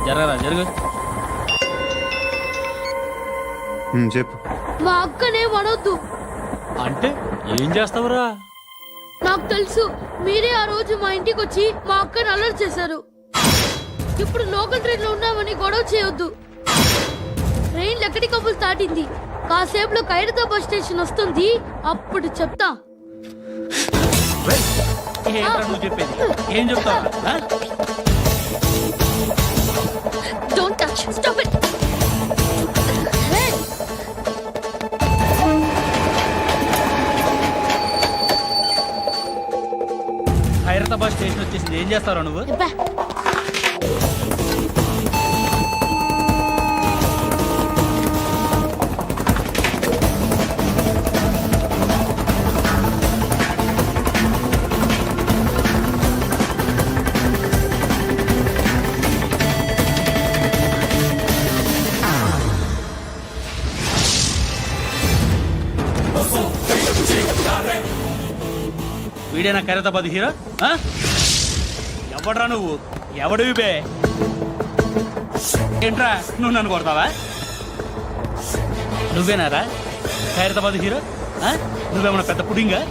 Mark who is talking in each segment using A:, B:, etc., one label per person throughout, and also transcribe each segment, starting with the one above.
A: జరగరా జరుగు.
B: చెప్పు.
C: మా అక్కనే వడొద్దు.
A: అంటే ఏం చేస్తావురా?
C: నాకు తెలుసు, మీరే ఆ రోజు మా ఇంటికి వచ్చి మా అక్కని అలర్ట్ చేశారు. ఇప్పుడు లోకల్ ట్రైన్ లో ఉన్నామని గొడవ చేయొద్దు. ట్రైన్ లక్కడి కబుల్ దాటింది. కాసేపులో ఖైరతాబాద్ స్టేషన్ వస్తుంది, అప్పుడు చెప్తా.
A: నువ్వు చెప్పేది ఏం చెప్తావు?
C: Don't touch, stop it.
A: Khairatabad station వచ్చేసింది, ఏం చేస్తారా నువ్వు? వీడేనా ఖైరతాబాద్ హీరో? ఎవడ్రా నువ్వు? ఎవడివి బే? ఏంట్రా నువ్వు నన్ను కొడతావా? నువ్వేనారా ఖైరతాబాద్ హీరో? నువ్వేమన్నా పెద్ద పుడింగా?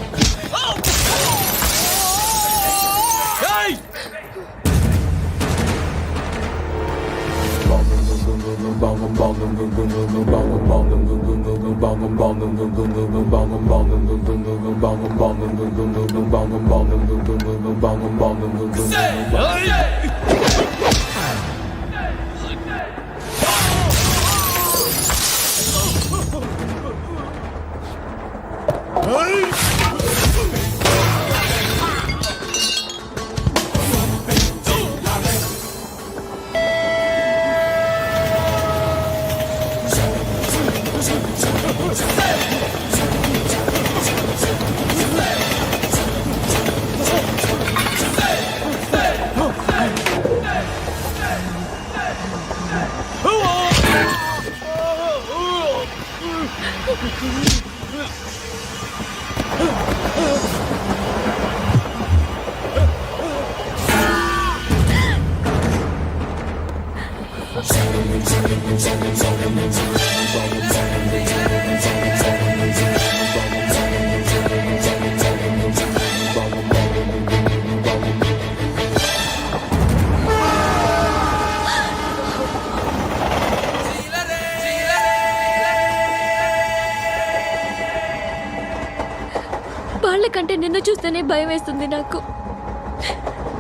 C: వాళ్ళకంటే నిన్ను చూస్తేనే భయం వేస్తుంది నాకు.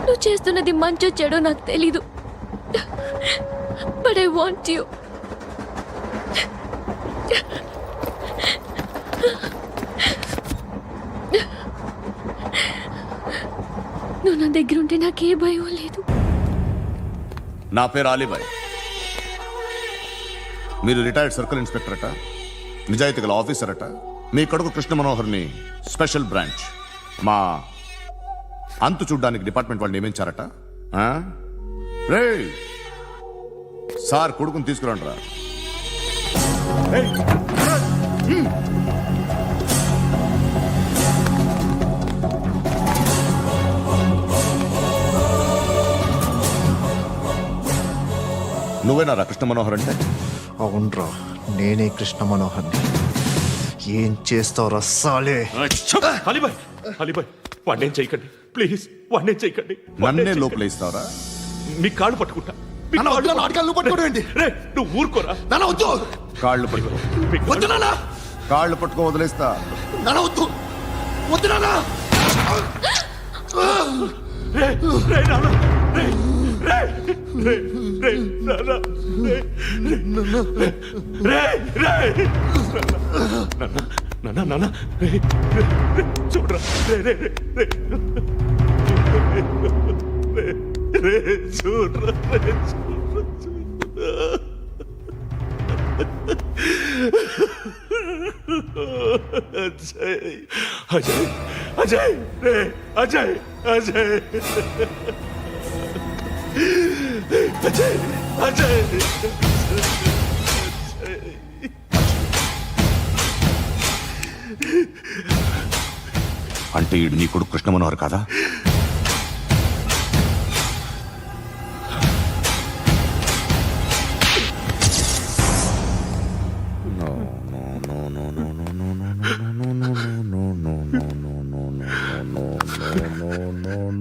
C: నువ్వు చేస్తున్నది మంచో చెడో నాకు తెలీదు, బట్ ఐ వాంట్ యు. నువ్వు నా దగ్గర ఉంటే నాకే భయం లేదు.
D: నా పేరు అలీబాయ్. మీరు రిటైర్డ్ సర్కిల్ ఇన్స్పెక్టర్ అట, నిజాయితీ గల ఆఫీసర్ అట. మీ కొడుకు కృష్ణ మనోహర్ని స్పెషల్ బ్రాంచ్ మా అంతు చూడ్డానికి డిపార్ట్మెంట్ వాళ్ళు నియమించారట. రే సార్ కొడుకుని తీసుకురండి రా. నువ్వేనా కృష్ణ మనోహర్ అంటే?
B: అవునరా, నేనే కృష్ణ మనోహర్ని. ఏం చేస్తావు రస్సాలే?
E: అలీబాయ్, అలీబాయ్ వాడినేం చేయకండి ప్లీజ్, వాడినేం చేయకండి.
D: నన్నే లోపల ఇస్తావరా?
E: మీ కాళ్ళు పట్టుకుంటా. నువ్వు ఊరుకోరా.
D: కాళ్ళు పట్టుకో. కాళ్ళు పట్టుకో వదిలేస్తా.
E: చూడరా చూడరా. అజయ్ అజయ్ అజయ్ రే అజయ్ అజయ్ అజయ్ అజయ్.
D: అంటే ఈడు నీ కొడుకు కృష్ణ మనోహర్ కాదా?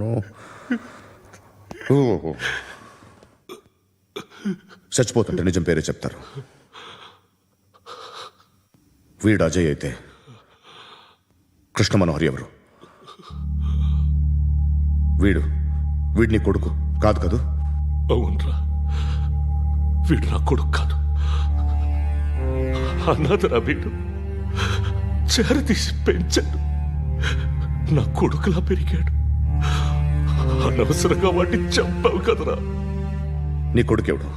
D: నో ఓ చచ్చిపోతుంటే నిజం పేరే చెప్తారు. వీడు అజయ్ అయితే కృష్ణ మనోహర్ ఎవరు? వీడిని కొడుకు కాదు కదూ?
E: అవునరా, వీడు నా కొడుకు కాదు, అన్నదరా. వీడు చేరతీసి పెంచాడు, నా కొడుకులా పెరిగాడు. అనవసరంగా వాటిని చంపావు కదరా.
D: నీ కొడుకెవడు?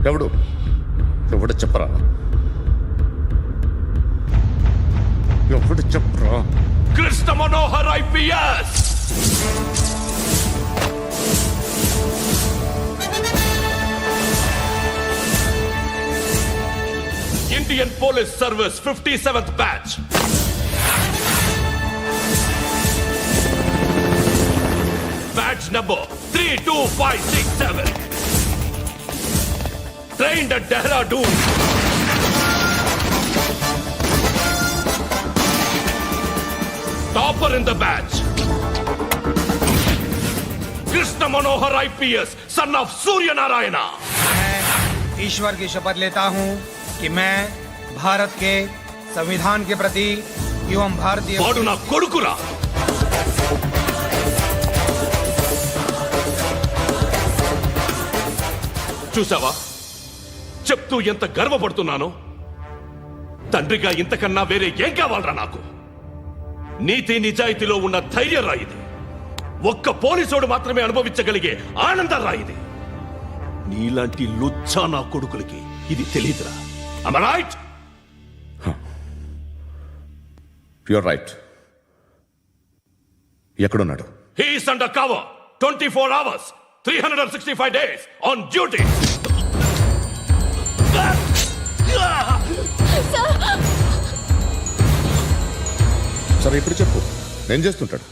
D: ఎవడు ఎవడు చెప్పరా? ఎవడు చెప్పరా?
E: Krishna Manohar IPS. Indian police service 57th batch. Batch number 32567. Trained at Dehradun. Topper in the batch. Krishna Manohar IPS, son of Surya Narayana.
F: मैं ईश्वर की शपथ लेता हूं कि मैं भारत के संविधान के प्रति एवं भारतीय
E: వాడు నా కొడుకురా. చూసావా చెప్తూ ఎంత గర్వపడుతున్నానో? తండ్రిగా ఇంతకన్నా వేరే ఏం కావాలరా నాకు? నీతి నిజాయితీలో ఉన్న ధైర్యం రా ఇది. ఒక్క పోలీసోడు మాత్రమే అనుభవించగలిగే ఆనందం రా ఇది. నీలాంటి లుచ్చా నా కొడుకులకి ఇది తెలియదురా. Am I right?
D: You're right. ఎక్కడున్నాడు?
E: He is under cover 24 hours 365 days on duty.
D: సరే ఇప్పుడు చెప్పు, ఏం చేస్తుంటాడు?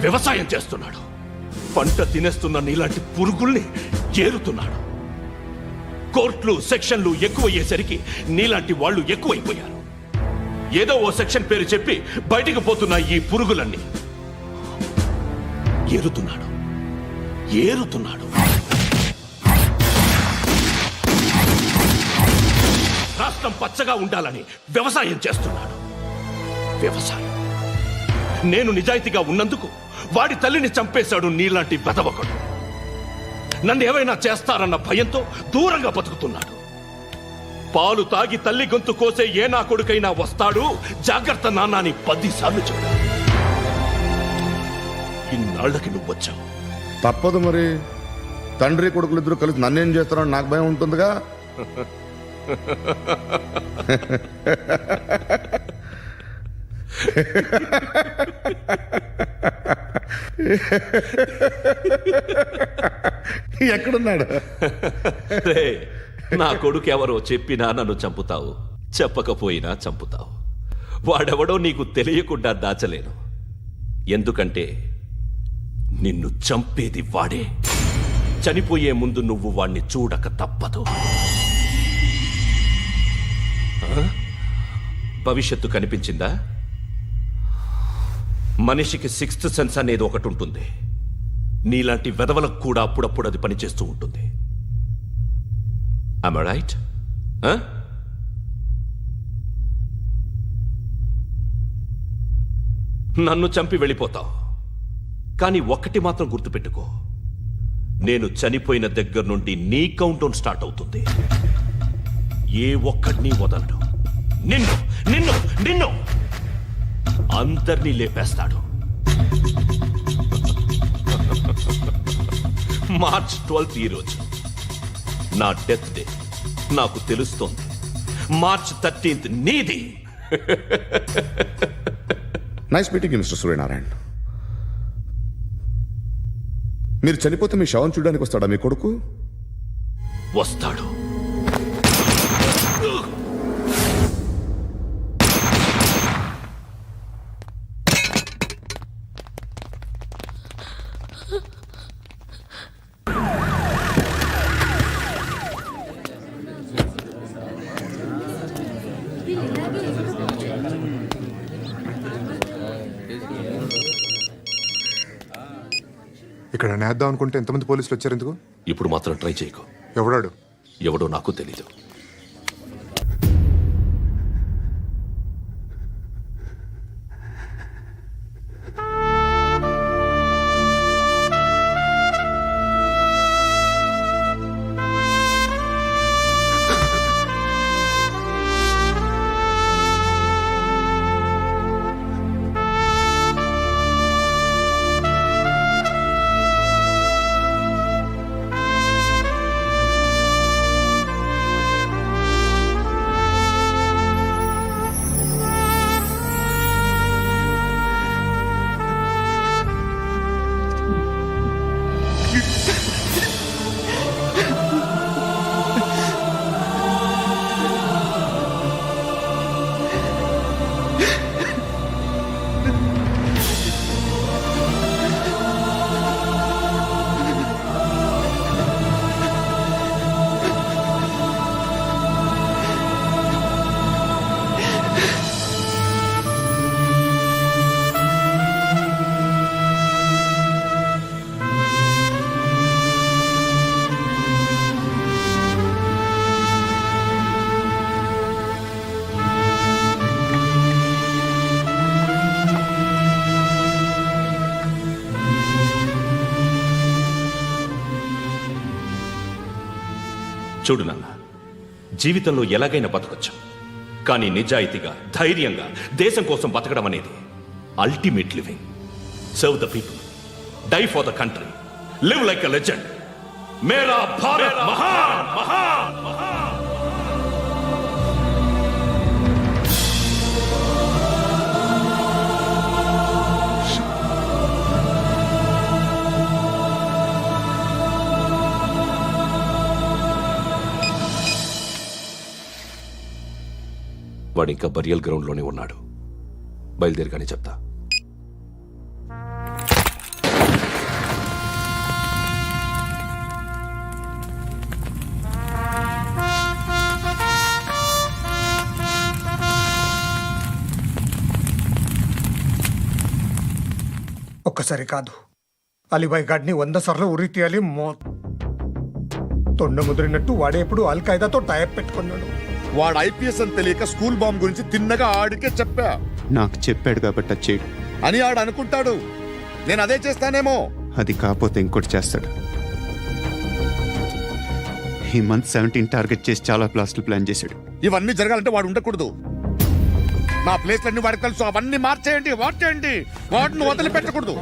E: వ్యవసాయం చేస్తున్నాడు. పంట తినేస్తున్న నీలాంటి పురుగుల్ని ఏరుతున్నాడు. కోర్టులు సెక్షన్లు ఎక్కువయ్యేసరికి నీలాంటి వాళ్ళు ఎక్కువైపోయారు. ఏదో ఓ సెక్షన్ పేరు చెప్పి బయటికి పోతున్న ఈ పురుగులన్నీ ఏరుతున్నాడు. రాష్ట్రం పచ్చగా ఉండాలని వ్యవసాయం చేస్తున్నాడు. నేను నిజాయితీగా ఉన్నందుకు వాడి తల్లిని చంపేశాడు నీలాంటి బెదవకుడు. నన్ను ఏమైనా చేస్తారన్న భయంతో దూరంగా బతుకుతున్నాడు. పాలు తాగి తల్లి గొంతు కోసే ఏ నా కొడుకైనా వస్తాడు, జాగ్రత్త నాన్నని 10 సార్లు చెప్పాడు. ఇన్నాళ్లకి నువ్వు వచ్చావు.
D: తప్పదు మరి. తండ్రి కొడుకులు ఇద్దరు కలిసి నన్నేం చేస్తారని నాకు భయం ఉంటుందిగా. ఎక్కడున్నాడు?
E: నా కొడుకు ఎవరో చెప్పినా నన్ను చంపుతావు, చెప్పకపోయినా చంపుతావు. వాడెవడో నీకు తెలియకుండా దాచలేను. ఎందుకంటే నిన్ను చంపేది వాడే. చనిపోయే ముందు నువ్వు వాణ్ణి చూడక తప్పదు. భవిష్యత్తు కనిపించిందా? మనిషికి 6th సెన్స్ అనేది ఒకటి ఉంటుంది. నీలాంటి వెధవలకు కూడా అప్పుడప్పుడు అది పనిచేస్తూ ఉంటుంది. Am I right? నన్ను చంపి వెళ్ళిపోతావు. కానీ ఒక్కటి మాత్రం గుర్తుపెట్టుకో, నేను చనిపోయిన దగ్గర నుండి నీ కౌంటౌన్ స్టార్ట్ అవుతుంది. ఏ ఒక్కడిని వదలడు. నిన్ను నిన్ను నిన్ను అందరినీ లేపేస్తాడు. మార్చ్ 12th ఈ రోజు నా డెత్ డే. నాకు తెలుస్తోంది. మార్చ్ 13th నీది.
D: Nice meeting mister Suryanarayana. మీరు చనిపోతే మీ శవం చూడడానికి వస్తాడా మీ కొడుకు?
E: వస్తాడు.
G: ఇక్కడ నేద్దాం అనుకుంటే ఎంతమంది పోలీసులు వచ్చారు ఎందుకు?
E: ఇప్పుడు మాత్రం ట్రై చేయకు.
G: ఎవడాడు?
E: ఎవడో నాకు తెలీదు. చూడు నాన్న, జీవితంలో ఎలాగైనా బతకొచ్చు, కానీ నిజాయితీగా ధైర్యంగా దేశం కోసం బతకడం అనేది ultimate living. Serve the people, die for the country, live like a legend. మేరా భారత్ మహాన్ మహాన్ మహాన్. వాడు ఇంకా బరియల్ గ్రౌండ్ లోనే ఉన్నాడు. బయలుదేరగానే చెప్తా.
F: ఒక్కసారి కాదు, అలీబాయ్ గాడిని 100 సార్లు ఉరి తీయాలి. తొండ ముదిరినట్టు వాడే ఎప్పుడు అల్ ఖైదాతో టైప్ పెట్టుకున్నాడు.
D: వాడు ఐపీఎస్ అని తెలియక స్కూల్ బాంబ్ గురించి తిన్నగా ఆడికే చెప్పా.
B: నాకు చెప్పాడు కాబట్టి అది చేయడు
D: అని ఆడు అనుకుంటాడు. నేను అదే చేస్తానేమో.
B: అది కాకపోతే ఇంకోటి చేస్తాడు. ఈ మంత్ 17 టార్గెట్ చేసి చాలా ప్లాస్టులు ప్లాన్ చేశాడు.
D: ఇవన్నీ జరగాలంటే వాడు ఉండకూడదు. నా ప్లేస్లన్నీ వాడికి తెలుసు. అవన్నీ మార్చేయండి, మార్చేయండి. వాటిని వదిలిపెట్టకూడదు.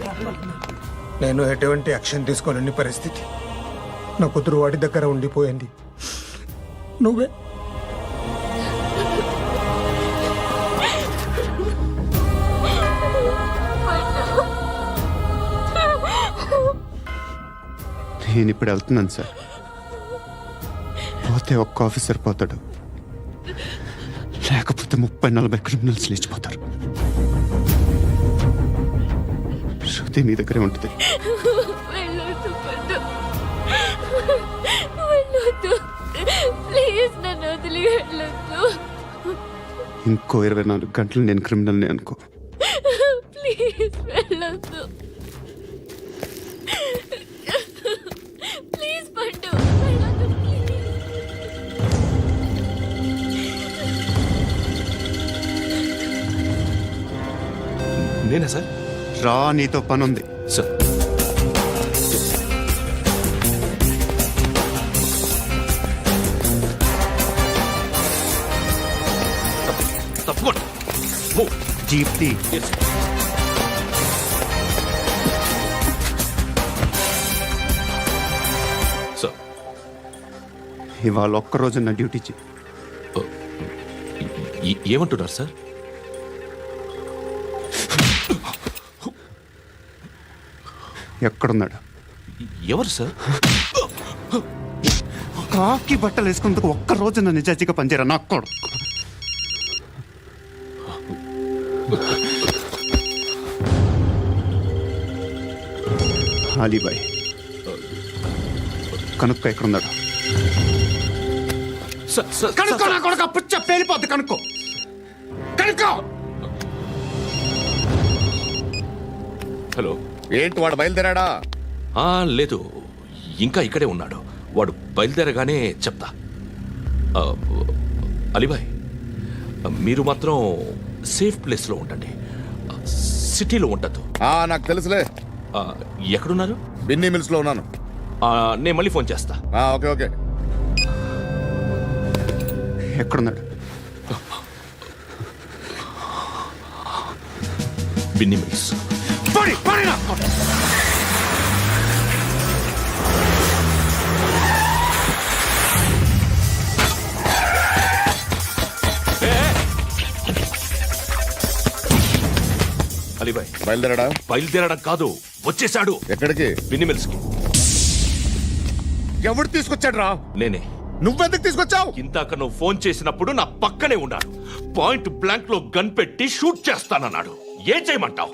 F: నేను ఎటువంటి యాక్షన్ తీసుకోలేని పరిస్థితి. నా కూతురు వాడి దగ్గర ఉండిపోయింది. నువ్వే
B: నేను ఇప్పుడు వెళ్తున్నాను సార్. పోతే ఒక్క ఆఫీసర్ పోతాడు, లేకపోతే 30-40 క్రిమినల్స్ లేచిపోతారు. శృతి మీ దగ్గరే ఉంటుంది.
C: వెళ్ళొద్దు పండు, వెళ్ళొద్దు ప్లీజ్, నన్ను వదిలి వెళ్ళొద్దు.
B: ఇంకో 24 గంటలు నేను క్రిమినల్ని అనుకో.
C: ప్లీజ్ వెళ్ళొద్దు, ప్లీజ్ పండు వెళ్ళొద్దు ప్లీజ్.
E: నేనా సార్?
B: రా, నీతో పని ఉంది.
E: సార్, తప్పకుండా.
B: జీప్తి
E: సార్,
B: ఇవాళ ఒక్కరోజు నా డ్యూటీ చేయి.
E: ఏమంటున్నారు సార్?
B: ఎక్కడున్నాడు?
E: ఎవరు సార్?
B: కాకి బట్టలు వేసుకున్నందుకు ఒక్కరోజు నా నిజాయితీగా పనిచేయరా నా కొడుకు. అలీబాయ్ కనుక్కో, ఎక్కడున్నాడు? కనుక్కో నా కొడుకు. పుచ్చ పేలిపోద్ది. కనుక్కో, కనుక్కో.
E: హలో,
D: ఏంటి వాడు బయలుదేరాడా?
E: లేదు, ఇంకా ఇక్కడే ఉన్నాడు. వాడు బయలుదేరగానే చెప్తా. ఆ, అలీబాయ్, మీరు మాత్రం సేఫ్ ప్లేస్లో ఉండండి, సిటీలో ఉండద్దు.
D: నాకు తెలుసులే.
E: ఎక్కడున్నారు?
D: బిన్నీ మిల్స్ లో ఉన్నాను.
E: నేను మళ్ళీ ఫోన్ చేస్తా.
D: Okay okay.
B: ఎక్కడున్నాడు?
E: బిన్నీ మిల్స్.
B: పడి పడి నా
E: అలీబాయ్,
D: బయలుదేరాడా?
E: బయలుదేరడం కాదు, వచ్చేశాడు.
D: ఎక్కడికి?
E: బిన్నీ మిల్స్ కి.
D: ఎవడు తీసుకొచ్చాడు రా?
E: నేనే.
D: నువ్వెందుకు తీసుకొచ్చావు?
E: ఇందాక నువ్వు ఫోన్ చేసినప్పుడు నా పక్కనే ఉన్నాడు. పాయింట్ బ్లాంక్ లో గన్ పెట్టి షూట్ చేస్తానన్నాడు. ఏం చేయమంటావు?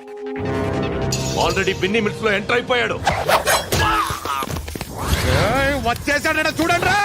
E: ఆల్రెడీ బిన్నీ మిల్స్ లో ఎంటర్ అయిపోయాడు.
D: వచ్చేసాడ చూడండి రా.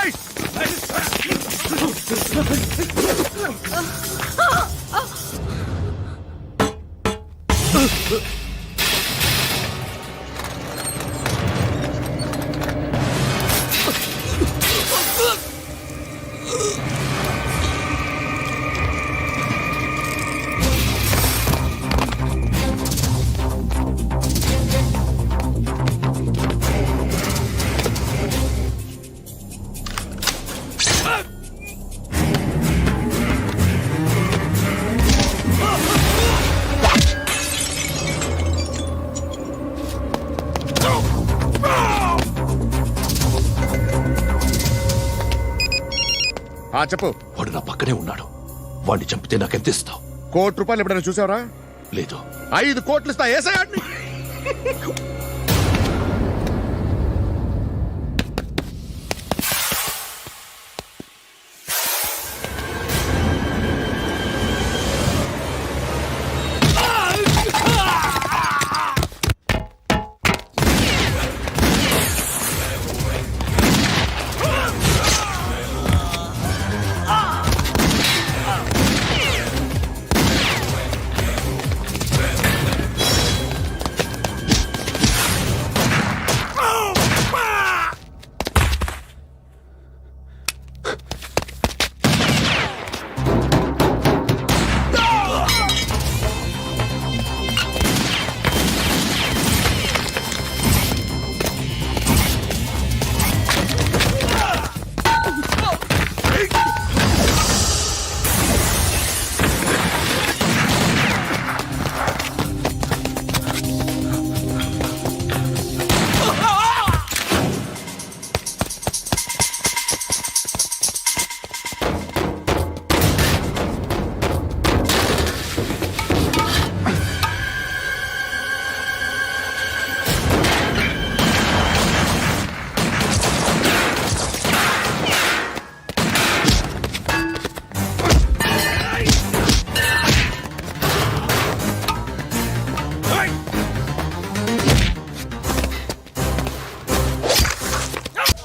D: చెప్పు.
E: వాడు నా పక్కనే ఉన్నాడు. వాడిని చంపితే నాకెంత ఇస్తావు?
D: ₹1,00,00,000 ఎప్పుడైనా చూసావరా?
E: లేదు.
D: 5 కోట్లు ఇస్తా. ఏసయాడిని.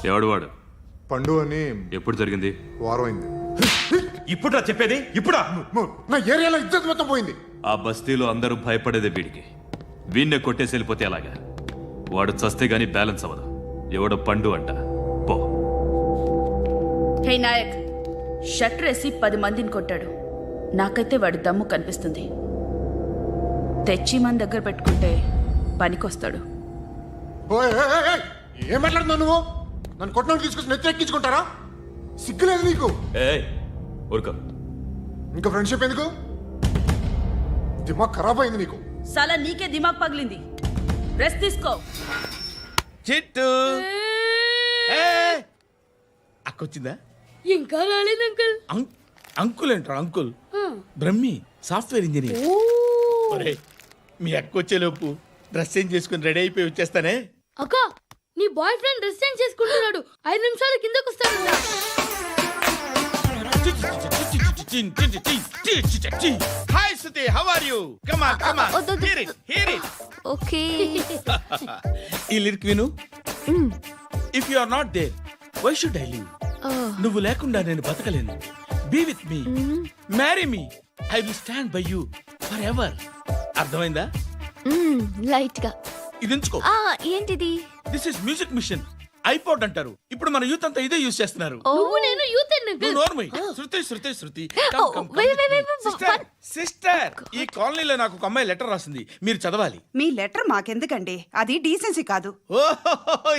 H: ఎవడు వాడు?
G: పండు అని.
H: ఎప్పుడు జరిగింది?
G: వారం అయింది.
B: ఇప్పుడు చెప్పేది ఇప్పుడా?
G: నా ఏరియాలో ఇజ్జత్ మొత్తం పోయింది.
H: ఆ బస్తీలో అందరూ భయపడేదే వీడికి. వీణ్ణే కొట్టేసి వెళ్ళిపోతే అలాగా? వాడు చస్తే గానీ బ్యాలెన్స్ అవ్వదు. ఎవడో పండు అంట. పో.
I: హే నాయక్, షట్టర్ వేసి 10 మందిని కొట్టాడు. నాకైతే వాడి దమ్ము కనిపిస్తుంది. తెచ్చి మన దగ్గర పెట్టుకుంటే పనికొస్తాడు.
G: ఏం మాట్లాడుతున్నావు నువ్వు? నన్ను కొట్టడానికి తీసుకొచ్చి నెత్తెక్కించుకుంటారా? సిగ్గులేదు నీకు?
H: ఊరుకో.
G: ఇంకా ఫ్రెండ్షిప్ ఎందుకు? దిమాగ్ ఖరాబ్ అయింది నీకు.
I: సలా నీకే దిమాగ్ పగిలింది. రెస్ట్ తీసుకో.
B: చిట్టు అక్కొచ్చిందా?
C: ఇంకా రాలేదు అంకుల్.
B: అంకుల్ ఏంట్రా? Uncle Brahmi, software engineer. ఒరేయ్, మీ అక్కొచ్చేలోపు డ్రెస్ చేంజ్ చేసుకుని రెడీ అయిపోయి వచ్చేస్తానే.
C: అక్క, నీ బాయ్ ఫ్రెండ్ డ్రెస్ చేంజ్ చేసుకుంటున్నాడు. 5 నిమిషాలు కిందకు వస్తాడు.
B: Hi Suthi, how are you? Come on come on, hear it hear it.
C: Okay.
B: ఈ లిరిక్ విను. If you are not there, why should I live? నువ్వు లేకుండా నేను బతకలేను. Be with me, marry me, I will stand by you forever. అర్థమైందా?
C: Light గా.
B: ఇది ఉంచుకో.
C: ఏంటిది?
B: This is music machine, iPod అంటారు. ఇప్పుడు మన యూత్ అంతా ఇదే యూజ్ చేస్తున్నారు.
C: నువ్వు నేను యూత్
B: నువ్వు నోర్మై. శృతి శృతి శృతి
C: Sister.
B: సిస్టర్, ఈ కాలనీలో నాకు ఒక అమ్మాయి లెటర్ రాసింది, మీరు చదవాలి.
J: మీ లెటర్ మాకెందుకండి, అది డీసెన్సీ కాదు.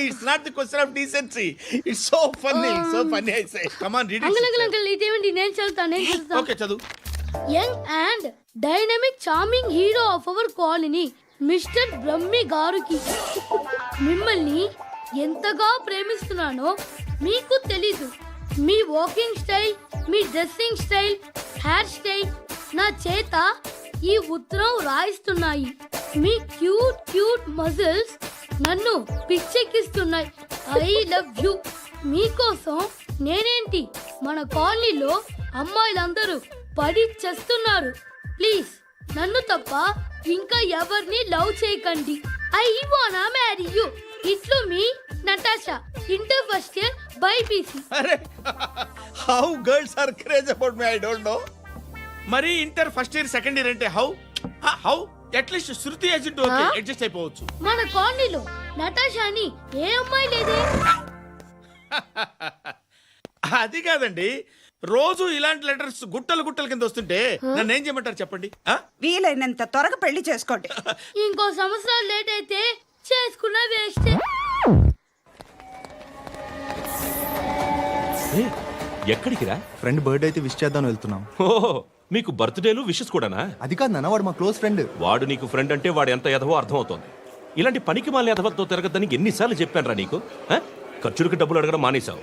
B: It's not the question of decency, it's so funny I say. Come on read
C: uncle ఇదేమిటి? నేను చదువుతాను.
B: ఓకే చదువు.
C: Young and dynamic charming hero of our colony mister Brahmi గారికి మిమ్మల్ని ఎంతగా ప్రేమిస్తున్నానో మీకు తెలీదు. మీ వాకింగ్ స్టైల్, మీ డ్రెస్సింగ్ స్టైల్, హెయిర్ స్టైల్ నా చేత ఈ ఉత్తరం రాయిస్తున్నాయి. మీ క్యూట్ మజిల్స్ నన్ను పిచ్చెక్కిస్తున్నాయి. I love you. మీకోసం నేనేంటి, మన కాలనీలో అమ్మాయిలందరూ పడి చేస్తున్నారు. ప్లీజ్ నన్ను తప్ప ఇంకా ఎవరిని లవ్ చేయకండి. ఐ వానా మ్యారీ యూ. ఇట్లు మీ Natasha, inter first year BiPC.
B: అరే how girls are craze about me I don't know. మరి inter first year second year అంటే how at least Shruti agent okay adjust అయిపోవచ్చు.
C: మన కాలనీలో నటాషా అని ఏ అమ్మాయి లేదే.
B: అది కాదండి, రోజు ఇలాంటి లెటర్స్ గుట్టలు కింద వస్తుంటే నన్ను ఏం చేయమంటారు చెప్పండి.
J: వీలైనంత త్వరగా పెళ్లి చేసుకోండి.
C: ఇంకో సంవత్సరాలు లేట్ అయితే చేసుకున్న వేస్టే.
E: ఎక్కడికి రా?
K: ఫ్రెండ్ బర్త్డే అయితే విష్ చేద్దాం వెళ్తున్నాం.
E: ఓహో, మీకు బర్త్డేలు విషెస్ కూడానా?
K: అది కాదు నాన్న, వాడు మా క్లోజ్ ఫ్రెండ్.
E: వాడు నీకు ఫ్రెండ్ అంటే వాడు ఎంత ఎదవో అర్థమవుతోంది. ఇలాంటి పనికి మాలిన ఎదవతో తిరగద్దని ఎన్నిసార్లు చెప్పాను రా నీకు? ఖర్చులకు డబ్బులు అడగడం మానేశావు.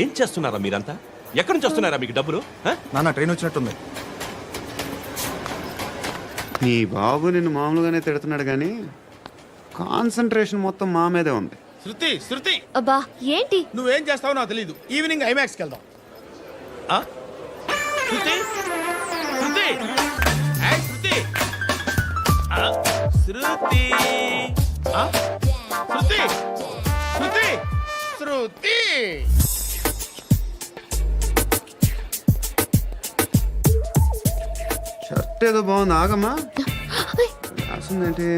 E: ఏం చేస్తున్నారా మీరంతా? ఎక్కడి నుంచి వస్తున్నారా మీకు డబ్బులు?
K: నాన్న ట్రైన్ వచ్చినట్టుంది.
L: నీ బాబు నిన్ను మామూలుగానే తిడుతున్నాడు కానీ కాన్సన్ట్రేషన్ మొత్తం మా మీదే ఉంది.
B: శృతి
C: అబ్బా ఏంటి?
B: నువ్వేం చేస్తావో నాకు తెలీదు. ఈవినింగ్ ఐమాక్స్కి వెళ్దాం. శృతి శృతి ఏయ్ శృతి శృతి శృతి శృతి శృతి.
L: షర్ట్ ఏదో బాగుంది, ఆగమ్మా. రాసిందేంటి?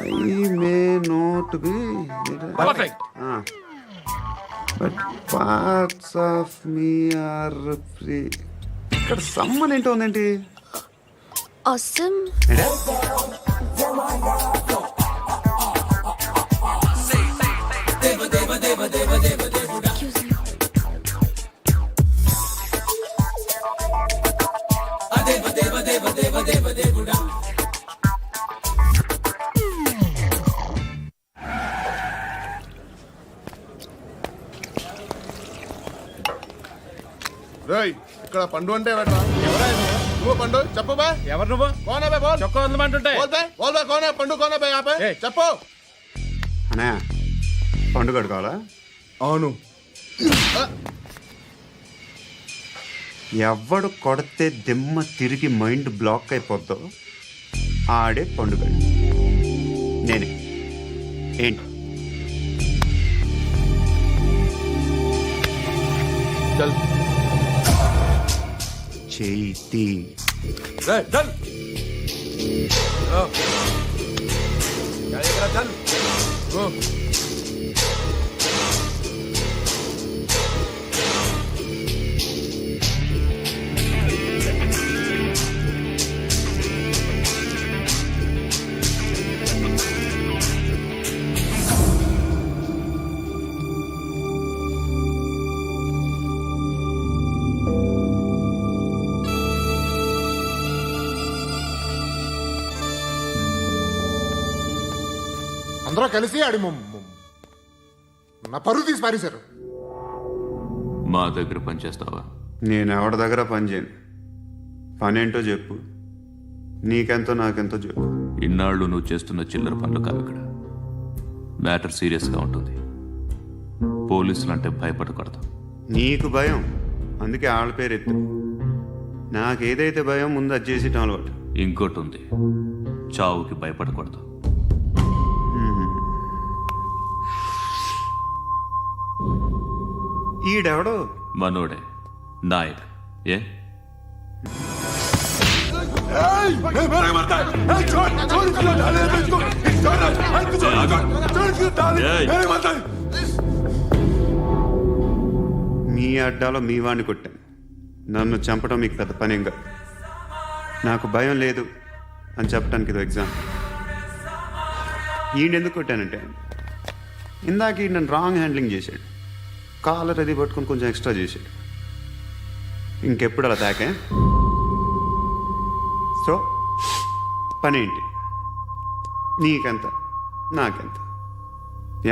L: I may not be
B: perfect.
L: But parts of me are free. ఇక్కడ సమ్మన్ ఏంటో ఉందేంటి?
C: అసమ్.
G: రేయ్, ఇక్కడ పండు అంటే ఎవరా? నువ్వు పండు చెప్పు బా.
B: ఎవరు నువ్వు?
G: కోనా బే బోల్.
B: చొక్కా వదలమంటుంటే
G: బోల్ బే కోనా పండు కోనా బే ఆపే చెప్పు.
L: అనే పండుగ కడుకోవాలా?
K: అవును.
L: ఎవడు కొడితే దిమ్మ తిరిగి మైండ్ బ్లాక్ అయిపోద్దో ఆడే పండుగ. నేనే. ఏంటి? చేతి
G: అందరూ కలిసి ఆడి నా పరువు తీసి పారేశారు.
H: మా దగ్గర పనిచేస్తావా?
L: నేను ఎవరి దగ్గర పని చేయను. పనేంటో చెప్పు. నీకెంతో నాకెంతో చెప్పు.
H: ఇన్నాళ్ళు నువ్వు చేస్తున్న చిల్లర పనులు కావు ఇక్కడ. మ్యాటర్ సీరియస్గా ఉంటుంది. పోలీసులు అంటే భయపడకూడదు.
L: నీకు భయం, అందుకే ఆళ్ళ పేరు ఎత్తు. నాకేదైతే భయం ముందు అది చేసేటం అలవాటు.
H: ఇంకోటి ఉంది, చావుకి భయపడకూడదు.
L: ఈడెవడో
H: మనోడే నాయక్. ఏ
G: Hey,
L: మీ అడ్డాలో మీ వాడిని కొట్టాను. నన్ను చంపడం మీకు పెద్ద పనేం కాదు. నాకు భయం లేదు అని చెప్పడానికి ఇది ఎగ్జామ్. ఈయనెందుకు కొట్టానంటే ఇందాక ఈయన నన్ను రాంగ్ హ్యాండ్లింగ్ చేశాడు. కాలర్ అది పట్టుకొని కొంచెం ఎక్స్ట్రా చేశాడు. ఇంకెప్పుడు అలా తాకే. సో పనేంటి? నీకెంత నాకెంత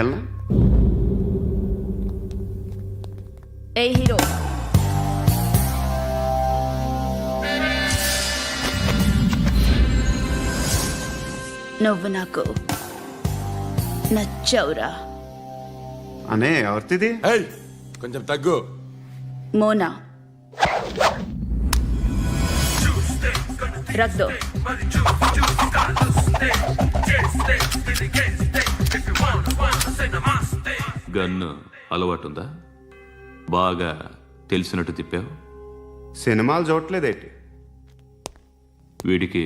L: ఎలా?
I: ఏ హీరో, నువ్వు నాకు నచ్చవురా.
L: అనే ఎవరిది?
G: కొంచెం తగ్గు.
I: మోనా రక్ దో.
H: గన్ను అలవాటుందా? బాగా తెలిసినట్టు తిప్పావు.
L: సినిమాలు చూడట్లేదేంటి?
H: వీడికి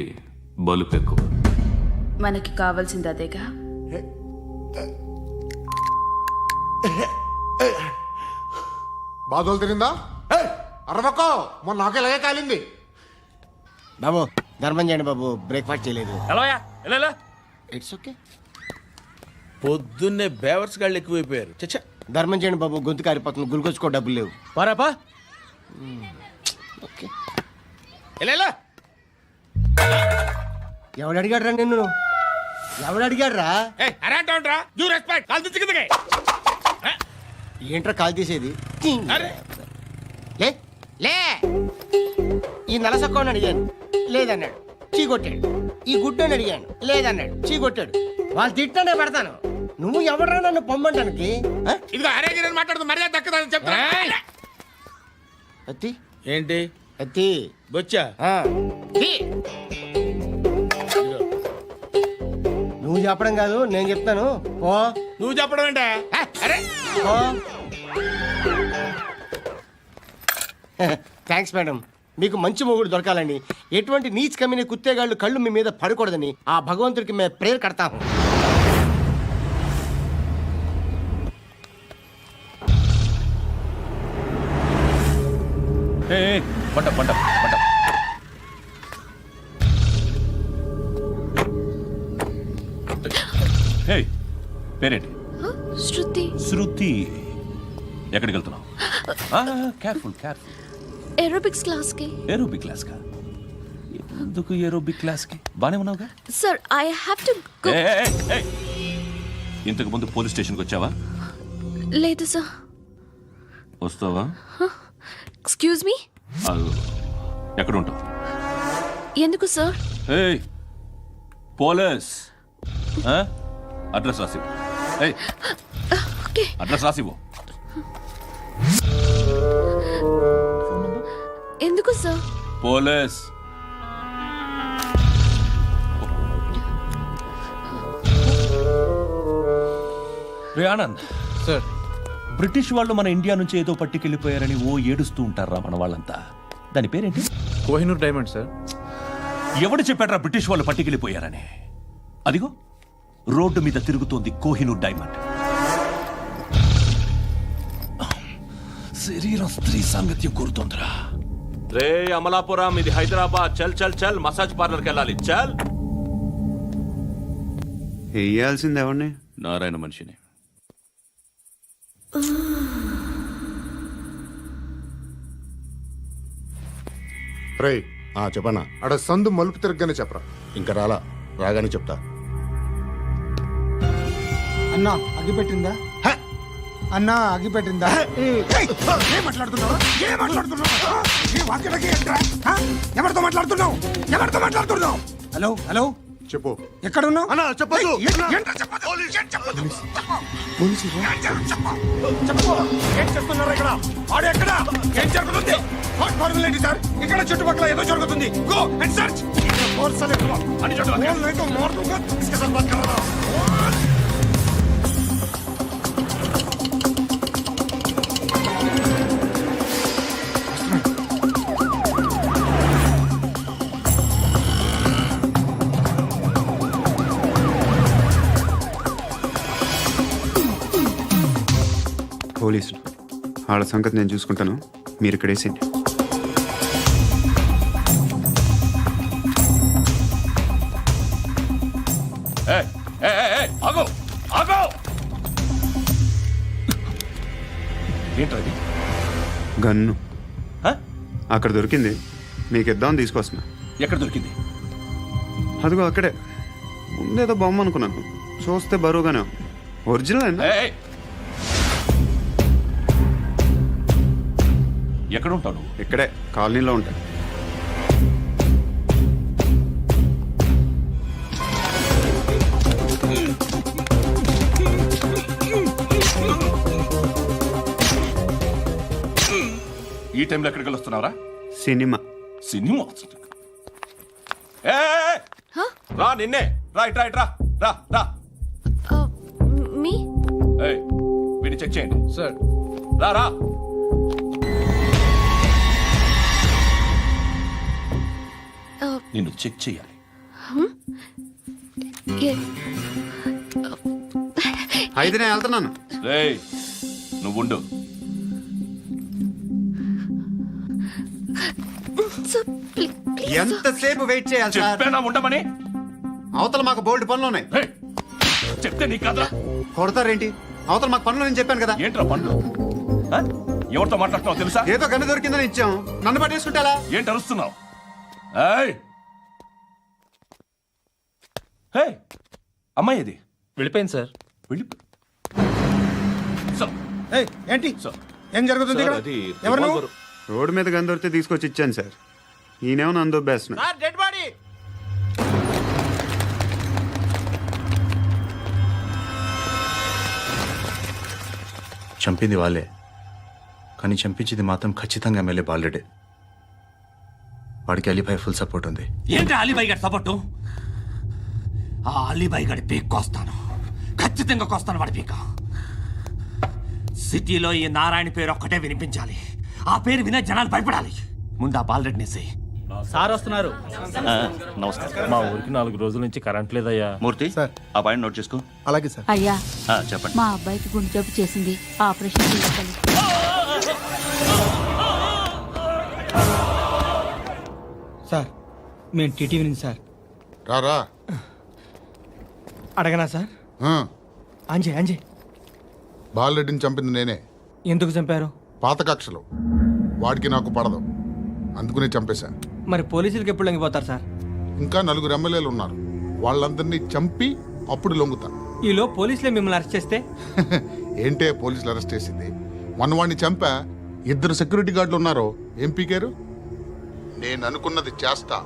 H: బలుపు ఎక్కువ.
I: మనకి కావాల్సింది అదేగా.
G: బాధలు తిరిందా? అరవకో, మొన్న నాకు ఇలాగే కాలింది.
F: బాబు ధర్మం చేయండి బాబు, బ్రేక్ఫాస్ట్ చేయలేదు.
K: It's okay.
B: పొద్దున్నే బేవర్స్ గాళ్ళు ఎక్కువైపోయారు. చచ్చా,
F: ధర్మం చేయండి బాబు, గొంతు కారిపోతుంది, గుల్కొచ్చుకో డబ్బులు లేవు.
A: పారాపా
F: ఓకే.
A: ఎవడు అడిగాడు రా నిన్ను? ఎవడు అడిగాడు రా?
F: ఏంట్రా కాల్ తీసేది? లే లే. ఈ నలసక్కని అడిగాను, లేదన్నాడు, చీ కొట్టాడు. ఈ గుడ్డని అడిగాను, లేదన్నాడు, చీ కొట్టాడు. వాళ్ళు తిట్టానే పెడతాను. నువ్వు ఎవడరా నన్ను పొమ్మంటానికి? అత్తి
B: ఏంటి
F: అత్తి
B: బొచ్చా?
F: నువ్వు చెప్పడం కాదు, నేను చెప్తాను. ఓ
B: నువ్వు చెప్పడం ఏంటే?
F: Thanks madam. మీకు మంచి మొగుడు దొరకాలని, ఎటువంటి నీచ్ కమ్మిన కుత్తేగాళ్ళు కళ్ళు మీ మీద పడకూడదని ఆ భగవంతుడికి మేము ప్రేయర్ కడతాము.
A: పంట పంట పంట. పేరేంటి?
C: శృతి.
A: శృతి. ఎక్కడికి వెళ్తున్నావు? Careful careful.
C: ఏరోబిక్స్ క్లాస్ కి.
A: ఏరోబిక్ క్లాస్ కా? ఎందుకు ఏరోబిక్ క్లాస్ కి? బానే ఉన్నావుగా?
C: Sir I have to go.
H: ఇంతకు ముందు పోలీస్ స్టేషన్కి వచ్చావా?
C: లేదు సార్.
H: వస్తావా?
C: Excuse me.
H: ఎక్కడ ఉంటావు?
C: ఎందుకు సార్?
H: పోలీస్ అడ్రస్ రాసివ్వు.
C: ఓకే.
H: అడ్రస్ రాసివ్వు.
C: ఎందుకు సార్?
H: పోలీస్.
A: రే ఆనంద్
K: సార్.
A: బ్రిటిష్ వాళ్ళు మన ఇండియా నుంచి ఏదో పట్టుకెళ్ళిపోయారని ఓ ఏడుస్తూ ఉంటారా మన వాళ్ళంతా. దాని పేరేంటి?
K: Kohinoor diamond sir.
A: ఎవడు చెప్పాడ్రా బ్రిటిష్ వాళ్ళు పట్టుకెళ్ళిపోయారని? అదిగో రోడ్డు మీద తిరుగుతోంది కోహినూర్ డైమండ్. శరీరం స్త్రీ సాంగత్యం కోరుతోందిరా.
E: రే అమలాపురం, ఇది హైదరాబాద్. చల్ చల్ చల్, మసాజ్ పార్లర్కి వెళ్ళాలి. చల్.
L: వేయాల్సింది ఎవరిని?
H: నారాయణ మనిషిని.
G: రే చెప్పనా? అడ సందు మలుపు తిరగగానే చెప్పరా. ఇంకా రాగానే చెప్తా.
F: అన్నా అగ్గి పెట్టిందా? అన్నా అగ్గి పెట్టిందా?
G: ఏం మాట్లాడుతున్నావు? ఎవరితో మాట్లాడుతున్నావు? ఎవరితో మాట్లాడుతున్నావు?
F: హలో హలో,
G: చెప్పు.
F: ఎక్కడ ఉన్నావు?
G: అన్నా చెప్పదు. ఏం చేస్తున్నారు ఇక్కడ? ఆడు ఎక్కడ? ఏం జరుగుతుంది? వాట్ ఫార్మల్ ఏంటి సార్? ఇక్కడ చుట్టుపక్కల ఏదో జరుగుతుంది. Go and search. అని
L: పోలీసులు. వాళ్ళ సంగతి నేను చూసుకుంటాను, మీరు ఇక్కడ వేసేయండి.
A: ఏయ్, ఏయ్, ఏయ్, ఏయ్, ఆగు ఆగు ఏంట్రా ఇది?
L: గన్ను
A: హ?
L: అక్కడ దొరికింది, మీకు ఇద్దామని తీసుకొస్తున్నా.
A: ఎక్కడ దొరికింది?
L: అదిగో అక్కడే ముందేదో బొమ్మ అనుకున్నాను, చూస్తే బరువుగానే ఉంది. ఒరిజినల్ అండి.
A: ఏయ్, ఏయ్. ఎక్కడ ఉంటావు నువ్వు?
L: ఇక్కడే కాలనీలో ఉంటాయి.
A: ఈ టైంలో ఎక్కడికి వస్తున్నావురా?
L: సినిమా.
A: సినిమా ఏయ్, రా నిన్నే రా ఇట్రా ఇట్రా రా రా.
C: మీ
A: ఏయ్, వీడిని చెక్ చేయండి.
K: సార్.
A: రా రా. నిన్ను చెక్ చేయాలి.
L: అయితే నేను వెళ్తున్నాను.
A: రేయ్, నువ్వు ఉండు.
L: ఎంతసేపు వెయిట్ చేయాలి సార్?
A: చెప్పేనా ఉండమని?
L: అవతల మాకు బోల్డ్ పనులు ఉన్నాయి.
A: రేయ్, చెప్తే నీకు కదరా.
L: కొడతారేంటి? అవతల మాకు పనులు నేను చెప్పాను కదా.
A: ఏంట్రా పండ్లు? ఆ? ఎవరితో మాట్లాడుతున్నావు తెలుసా?
L: ఏదో గన్ను దొరికిందని ఇచ్చాం, నన్ను పట్టేసుకుంటా.
A: ఏంటి అరుస్తున్నావు? ఏయ్, ఏయ్, అమ్మాయి ఇది
K: వెళ్ళిపోయింది సార్.
A: వెళ్ళి సార్,
G: ఏంటి
A: సార్,
G: ఏం జరుగుతుంది ఇక్కడ? ఎవరు నువ్వు?
L: రోడ్డు మీద గన్ను దొరికితే తీసుకొచ్చి ఇచ్చాను సార్. ఈయనేమో నన్ను దొబ్బేస్తున్నా.
F: Dead body.
M: చంపింది వాళ్ళే, కానీ చంపించింది మాత్రం ఖచ్చితంగా ఎమ్మెల్యే బాలుడే. వాడికి అలీభాయ్ ఫుల్ సపోర్ట్ ఉంది.
A: ఏంటి అలీబాయి గారి సపోర్టు? ఆ అలీబాయి గారి పీక్ కోస్తాను, ఖచ్చితంగా కోస్తాను వాడి పీక. సిటీలో ఈ నారాయణ పేరు ఒక్కటే వినిపించాలి. ఆ పేరు వినే జనాలు భయపడాలి. ముందు ఆ బాలరెడ్డిని
B: సార్ వస్తున్నారు.
A: నమస్కారం.
K: మా ఊరికి 4 రోజుల నుంచి కరెంట్ లేదయ్యా.
A: మూర్తి సార్, ఆ పాయింట్ నోట్ చేసుకో.
G: అలాగే సార్.
C: అయ్యా,
A: చెప్పండి.
C: మా అబ్బాయికి గుండె జబ్బు చేసింది, ఆపరేషన్ చేయాలి.
B: సార్ మేము టీటీవీ నుంచి సార్.
G: రారా.
B: అడగనా సార్? అంజయ్ అంజయ్
G: బాలరెడ్డిని చంపింది నేనే.
B: ఎందుకు చంపారు?
G: పాత కక్షలు, వాడికి నాకు పడదు, అందుకునే చంపేశా.
B: మరి పోలీసులకు ఎప్పుడు లొంగిపోతారు సార్?
G: ఇంకా 4 ఎమ్మెల్యేలు ఉన్నారు, వాళ్ళందరినీ చంపి అప్పుడు లొంగుతా.
B: ఈలో పోలీసులే మిమ్మల్ని అరెస్ట్ చేస్తే?
G: ఏంటే పోలీసులు అరెస్ట్ చేసింది? మొన్న వాడిని చంపా, 2 సెక్యూరిటీ గార్డులు ఉన్నారు, ఏం పీకారు? నేను అనుకున్నది చేస్తా,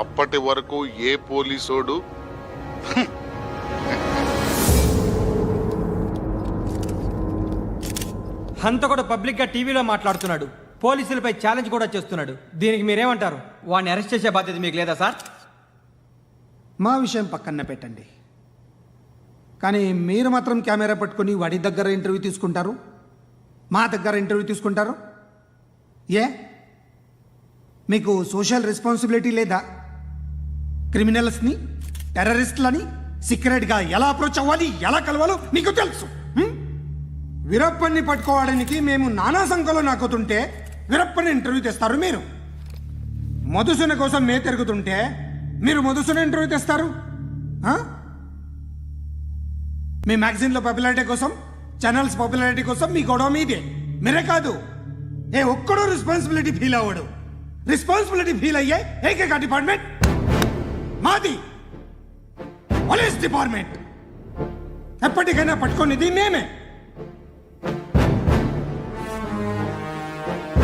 G: అప్పటి వరకు ఏ పోలీసోడు
B: హంత కూడా పబ్లిక్ గా టీవీలో మాట్లాడుతున్నాడు, పోలీసులపై ఛాలెంజ్ కూడా చేస్తున్నాడు. దీనికి మీరేమంటారు? వాడిని అరెస్ట్ చేసే బాధ్యత మీకు లేదా సార్?
N: మా విషయం పక్కన పెట్టండి, కానీ మీరు మాత్రం కెమెరా పట్టుకొని వాడి దగ్గర ఇంటర్వ్యూ తీసుకుంటారు, మా దగ్గర ఇంటర్వ్యూ తీసుకుంటారు. ఏ మీకు సోషల్ రెస్పాన్సిబిలిటీ లేదా? క్రిమినల్స్ని, టెర్రరిస్టులని సీక్రెట్గా ఎలా అప్రోచ్ అవ్వాలి, ఎలా కలవాలో మీకు తెలుసు. వీరప్పన్ని పట్టుకోవడానికి మేము నానా సంఖ్యలో నాకుతుంటే వీరప్పని ఇంటర్వ్యూ తెస్తారు మీరు. మధుసూన కోసం మే తిరుగుతుంటే మీరు మధుసూన ఇంటర్వ్యూ తెస్తారు. మీ మ్యాగజైన్లో పాపులారిటీ కోసం, ఛానల్స్ పాపులారిటీ కోసం మీ గొడవ మీదే. మీరే కాదు, ఏ ఒక్కడో రెస్పాన్సిబిలిటీ ఫీల్ అవ్వడు. రెస్పాన్సిబిలిటీ ఫీల్ అయ్యే ఏకైక డిపార్ట్మెంట్ మాది, పోలీస్ డిపార్ట్మెంట్. ఎప్పటికైనా పట్టుకునేది మేమే.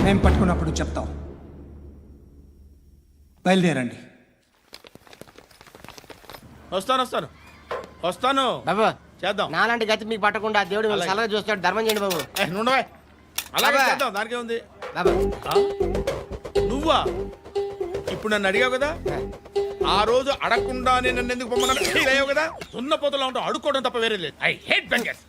N: మేము పట్టుకున్నప్పుడు చెప్తాం. బయలుదేరండి.
B: వస్తాను
F: బాబు
B: చేద్దాం.
F: నాలాంటి గతి మీకు పట్టకుండా దేవుడు మిమ్మల్ని సలహా చూస్తాడు. ధర్మం చేయండి బాబు.
B: అలాగే
F: బాబా.
B: చేద్దాం, దానికే ఉంది.
F: బాబు
B: నువ్వా ఇప్పుడు నన్ను అడిగావు కదా, ఆ రోజు అడగకుండా నేను నన్ను ఎందుకు పొమ్మన్నాను ఫీల్ అయ్యావు కదా. సున్న పోతలో ఉంటావు, అడుక్కోవడం తప్ప వేరే లేదు. I hate bangers.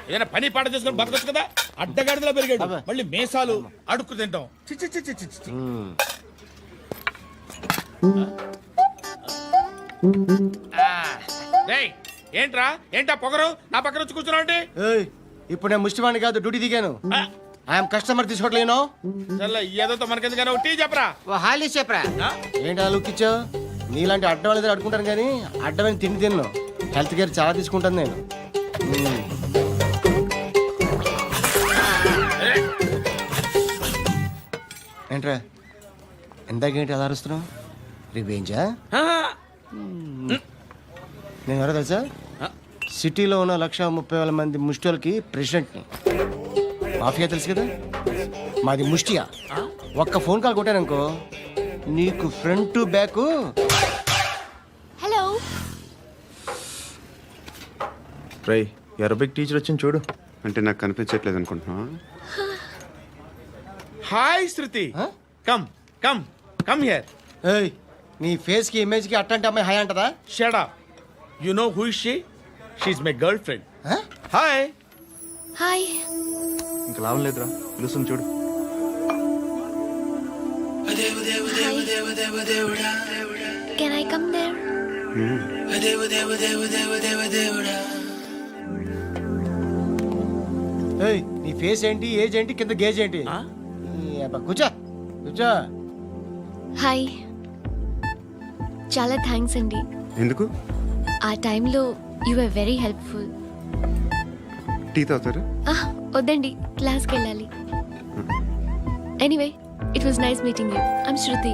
B: ఏదైనా పని పాట చేసుకుని బతకొచ్చు కదా. అడ్డగాడిదలా పెరిగాడు, మళ్ళీ మేసాలు అడుక్కు తింటాం. చి చి చి చి చి చి. డేయ్, ఏంట్రా ఏంటా పొగరు నా పక్కన వచ్చి కూర్చున్నావు అంటే
F: ఏయ్, ఇప్పుడు నేను ముష్టివాణి కాదు, డ్యూటీ దిగాను. ఐఎమ్ కస్టమర్ తీసుకోవట్లేను.
B: చల్ల ఏదో మనకెందుకైనా టీ చెప్పరా.
F: హాలీస్ చెప్పరా. ఏంటి అలా లుక్ ఇచ్చావు? నీలాంటి అడ్డం అనేది అడుకుంటాను కానీ అడ్డమైన తిండి తిన్ను. హెల్త్ కేర్ చాలా తీసుకుంటాను నేను. ఏంట్రా ఇందాకేంటి అలా అరుస్తున్నావు? రివేంజా? నేను ఎవరో తెలుసా? సిటీలో ఉన్న 130,000 మంది ముష్టిలకి ప్రెసిడెంట్ని. మాఫియా తెలుసు కదా, మాది ముష్టియా. ఒక్క ఫోన్ కాల్ కొట్టాననుకో నీకు ఫ్రంట్ టు బ్యాక్.
C: హలో.
M: రై అరబిక్ టీచర్ వచ్చింది చూడు.
L: అంటే నాకు కనిపించట్లేదు అనుకుంటున్నా.
B: Hi Shruti. Come come come here.
F: ఏయ్, నీ ఫేస్ కి ఇమేజ్ కి అట్టంటే అమ్మాయి హాయ్ అంటదా?
B: Shut up. You know who is she? She is my girlfriend. Hi.
C: Hi.
M: ఇంకా లాభం లేదురా, పిలుస్తుంది చూడు.
C: Can I come there?
F: ఏయ్, నీ ఫేస్ ఏంటి, ఏజ్ ఏంటి, కింద గేజ్ ఏంటి? ఈ అబ్బా, కూర్చో కూర్చో.
C: హాయ్. చాలా థ్యాంక్స్ అండి.
L: ఎందుకు?
C: ఆ టైంలో you are very helpful.
L: Tea తాగుతారా?
C: వద్దండి, క్లాస్కి వెళ్ళాలి. Anyway, it was nice meeting you. I'm Shruti.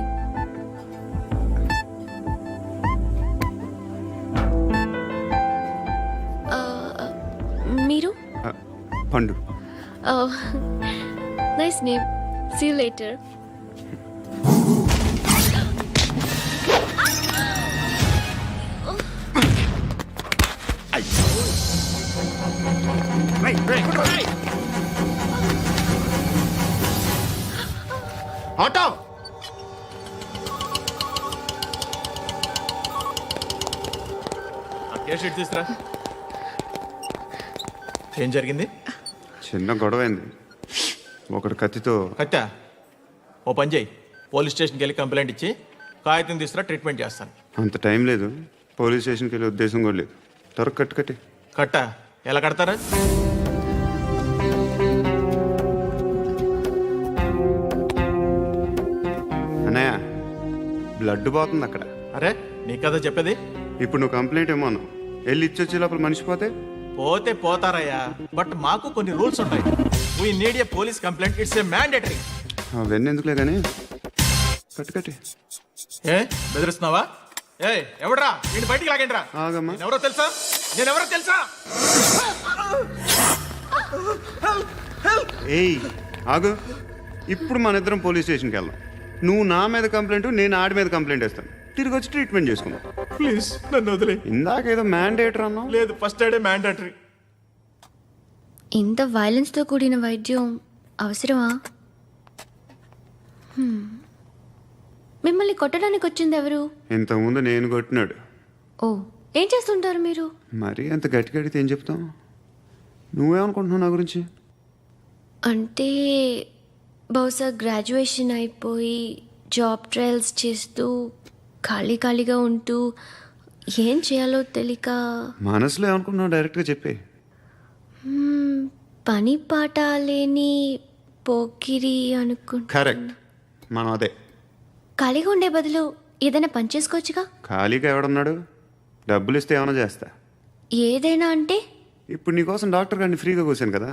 C: మీరు?
L: Pandu.
C: Nice name. See you later.
F: Auto.
B: Case sheet తీసుకురా. ఏం జరిగింది?
L: చిన్న గొడవ అయింది. ఒకడు కత్తితో.
B: కట్టా. ఓ పని చేయి, పోలీస్ స్టేషన్కి వెళ్ళి కంప్లైంట్ ఇచ్చి కాగితం తీసుకురా, ట్రీట్మెంట్ చేస్తాను.
L: అంత టైం లేదు. పోలీస్ స్టేషన్కి వెళ్ళే ఉద్దేశం కూడా లేదు. త్వరగా కట్టి.
B: కట్టా. ఎలా కడతారా?
L: అన్నయ్య, బ్లడ్ పోతుంది అక్కడ.
B: అరే నీ కదా చెప్పేది.
L: ఇప్పుడు నువ్వు కంప్లైంట్ ఏమో అన్నావు. వెళ్ళి ఇచ్చొచ్చే లోపల మనిషి పోతే
B: పోతే పోతారయ్యా, బట్ మాకు కొన్ని రూల్స్ ఉంటాయి. We need a police complaint. It's a mandatory.
L: అవన్నీ ఎందుకులే కానీ కట్టి.
B: ఏ బెదిరిస్తున్నావా? ఏ ఎవడ్రా వీడిని బయటికి లాగండిరా.
L: ఆగమ్మా.
B: ఎవరో తెలుసా? నేనెవరో తెలుసా?
L: ఏయ్ ఆగు. ఇప్పుడు మన ఇద్దరం పోలీస్ స్టేషన్కి వెళ్దాం. నువ్వు నా మీద కంప్లైంట్, నేను ఆడి మీద కంప్లైంట్ వేస్తాను. తిరిగి వచ్చి ట్రీట్మెంట్ చేసుకుందాం.
B: ప్లీజ్ నన్ను వదిలే.
L: ఇందాకేదో మ్యాండేటర్ అన్నావు.
B: లేదు, ఫస్ట్ ఎయిడే మ్యాండేటరీ.
C: ఇంత వైలెన్స్తో కూడిన వైద్యం అవసరమా? మిమ్మల్ని కొట్టడానికి వచ్చింది ఎవరు?
L: ఇంతకుముందు నేను కొట్టినాడు.
C: ఓ, ఏం చేస్తుంటారు మీరు?
L: మరి అంత గట్టి గడితే ఏం చెప్తావు? నువ్వేమనుకుంటున్నావు నా గురించి?
C: అంటే బహుశా గ్రాడ్యుయేషన్ అయిపోయి జాబ్ ట్రయల్స్ చేస్తూ ఖాళీగా ఉంటూ ఏం చేయాలో తెలియక.
L: మనసులో ఏమనుకుంటున్నావు డైరెక్ట్గా చెప్పే.
C: పని పాట లేని పోకిరి అనుకుంటా.
L: కరెక్ట్, మనం అదే.
C: ఖాళీగా ఉండే బదులు ఏదైనా పని చేసుకోవచ్చుగా.
L: ఖాళీగా ఎవడున్నాడు? డబ్బులు ఇస్తే ఏమైనా చేస్తా.
C: ఏదైనా అంటే?
L: ఇప్పుడు నీకోసం డాక్టర్ గారిని ఫ్రీగా కూర్చాను కదా,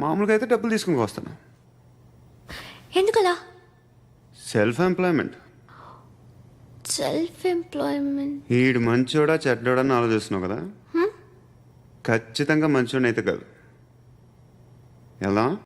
L: మామూలుగా అయితే డబ్బులు తీసుకుని వస్తాను.
C: ఎందుకలా?
L: Self employment. ఈడు మంచోడా చెడ్డోడా అని ఆలోచిస్తున్నావు కదా. ఖచ్చితంగా మంచోడైతే కాదు. ఎలా?